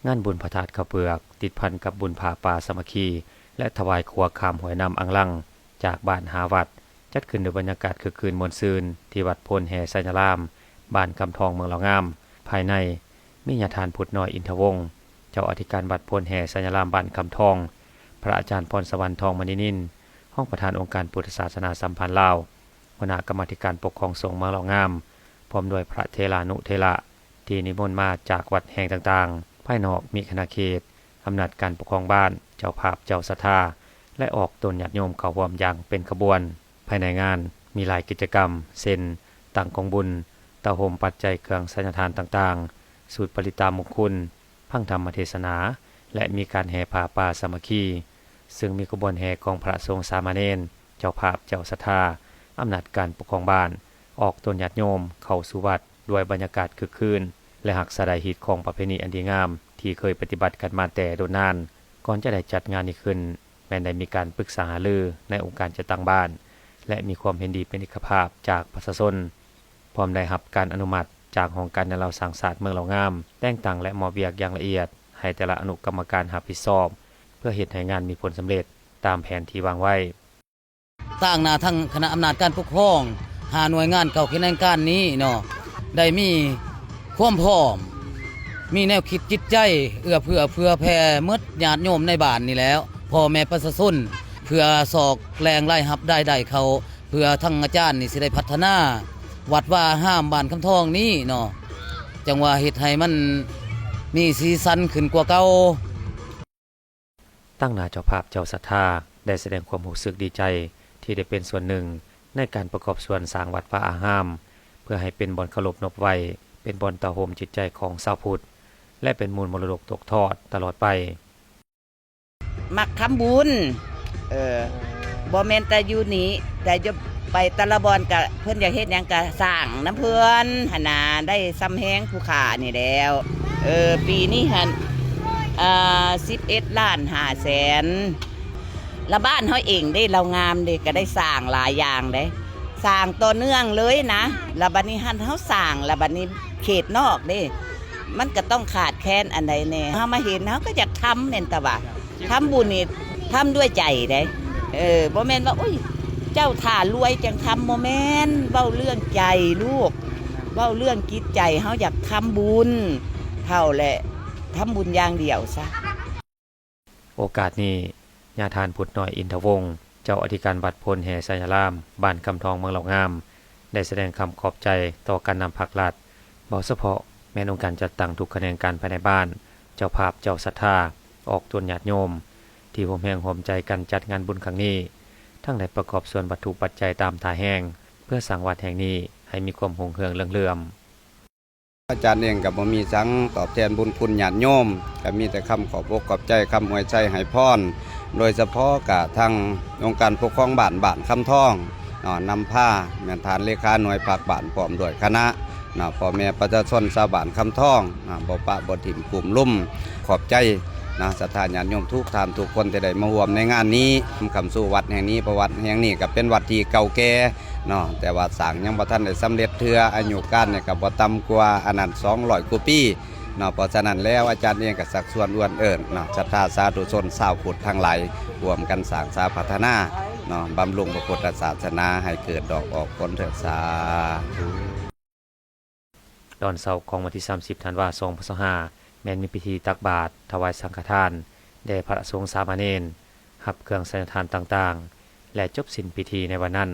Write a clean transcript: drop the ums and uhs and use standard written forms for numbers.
งานบุญพระธาตุข้าวเปลือกติดพันกับบุญผาป่าสามัคคีและถวายครัวคามหอยนำอังลังจากบ้านหาวัดจัดขึ้นโดยบรรยากาศคึกคืนมวลซืนที่วัดโพนแห่ไสยรามบ้านคำทองเมืองเหล่างามภายในมีญาทานพุทธน้อยอินทวงศ์เจ้าอธิการวัดโพนแห่ไสยรามบ้านคำทองพระอาจารย์พรสวรรค์ทองมณีนินห้องประธานองค์การพุทธศาสนาสัมพันธ์ลาวหัวหน้ากรรมาธิการปกครองสงฆ์เมืองเหล่างามพร้อมด้วยพระเทรานุเทระที่นิมนต์มาจากวัดแห่งต่างๆภายนอกมีคณะเขตอำนาจการปกครองบ้านเจ้าภาพเจ้าศรัทธาและออกตนญาติโยมเข้าร่วมอย่างเป็นขบวนภายในงานมีหลายกิจกรรมเช่นตั้งกองบุญตะโหมปัจจัยเครื่องสัญทานต่างๆสูตรปริตามงคลพังธรรมเทศนาและมีการแห่ผ้าป่าสามัคคีซึ่งมีขบวนแห่ของพระสงฆ์สามเณรเจ้าภาพเจ้าศรัทธาอำนาจการปกครองบ้านออกตนญาติโยมเข้าสู่วัดด้วยบรรยากาศคึกคืนและหักสะไดหิตของประเพณีอันดีงามที่เคยปฏิบัติกันมาแต่โดนนานก่อนจะได้จัดงานนี้ขึ้นแม้ได้มีการปรึกษาหารือในองค์การจัดตั้งบ้านและมีความเห็นดีเป็นเอกภาพจากประชาชนพร้อมได้รับการอนุมัติจากองค์การในเราสังสาสตร์เมืองเหล่างามแต่งตั้งและมอบเวียกอย่างละเอียดให้แต่ละอนุกรรมการรับผิดชอบเพื่อเฮ็ดให้งานมีผลสำเร็จตามแผนที่วางไว้ตั้งหน้าทั้งคณะอำนาจการปกครองหาหน่วยงานเก่าเขตการนี้เนาะได้มีความพร้อมมีแนวคิดจิตใจเอื้อเพื่อแผ่มดญาติโยมในบ้านนี่แล้วพ่อแม่ประชาชนเพื่อสอกแรงไล่รับได้เขาเพื่อทั้งอาจารย์นี่สิได้พัฒนาวัดว่าห้ามบ้านคำทองนี้เนาะจังว่าเฮ็ดให้มันมีสีสันขึ้นกว่าเก่าตั้งหน้าเจ้าภาพเจ้าศรัทธาได้แสดงความรู้สึกดีใจที่ได้เป็นส่วนหนึ่งในการประกอบส่วนสร้างวัดวาอารามเพื่อให้เป็นบ่อนเคารพนบไว้เป็นบ่อนตะโหมจิตใจของชาวพุทธและเป็นมูลมรดกตกทอดตลอดไปมักทำบุญบ่แม่นแต่อยู่นี้แต่จะไปตะละบอนกะเพิ่นอยากเฮ็ดหยังกะสร้างน้ำเพิ่นหั่นน่ะได้ซ้ำแฮงผู้ค้านี่แล้วปีนี้หั่น11,500,000ละบ้านเฮาเองได้เรางามเด้ก็ได้สร้างหลายอย่างเด้สร้างต่อเนื่องเลยนะแล้วบัดนี้หั่นเฮาสร้างแล้วบัดนี้เขตนอกเด้มันก็ต้องขาดแคลนอันใดแน่เฮามาเห็นเฮาก็อยากทำแม่นตะว่าทำบุญนี่ทำด้วยใจเด้บ่แม่นว่าอุ้ยเจ้าท่ารวยจังทำบ่แม่นเว้าเรื่องใจลูกเว้าเรื่องจิตใจเฮาอยากทำบุญเท่าแหละทำบุญอย่างเดียวซะโอกาสนี้ญาทานพุทธน้อยอินทวงศ์เจ้าอธิการวัดโพนแห่ไสยรามบ้านคำทองเมืองเหล่างามได้แสดงคำขอบใจต่อการนำภาครัฐบ่เฉพาะแม้นองค์การจัดตั้งทุกแขนงการภายในบ้านเจ้าภาพเจ้าศรัทธาออกตนญาติโยมที่ร่วมแรงร่วมใจกันจัดงานบุญครั้งนี้ทั้งได้ประกอบส่วนวัตถุปัจจัยตามท่าแห้งเพื่อสร้างวัดแห่งนี้ให้มีความรุ่งเรืองเรืองเรืองอาจารย์เองก็บ่มีสังตอบแทนบุญคุณญาติโยมก็มีแต่คำขอบอกขอบใจคำอวยใจให้พรโดยเฉพาะกับทางองค์การปกครองบ้านคำทองนำผ้าแม่นทานเลขาหน่วยภาคบ้านพร้อมด้วยคณะพ่อแม่ประชาชนชาวบ้านคำทองบ่ปะบ่ถิ่มกลุ่มลุ่มขอบใจศรัทธาญาติโยมทุกท่านทุกคนที่ได้มาร่วมในงานนี้คำสู่วัดแห่งนี้ประวัติแห่งนี้ก็เป็นวัดที่เก่าแก่แต่ว่าสร้างยังบ่ทันได้สำเร็จเทื่ออายุการเนี่ยก็บ่ต่ำกว่าอันนั้น200กว่าปีเพราะฉะนั้นแล้วอาจารย์เองก็สักส่วนอ้วนเอิ้นศรัทธาสาธุชนชาวพุทธทั้งหลายร่วมกันสร้างสาพัฒนาบำรุงพระพุทธศาสนาให้เกิดดอกออกผลเถิดสาธุตอนเช้าของวันที่30ธันวาคม2565แม้นมีพิธีตักบาตรถวายสังฆทานแด่พระสงฆ์สามเณรรับเครื่องสัญทานต่างๆและจบสิ้นพิธีในวันนั้น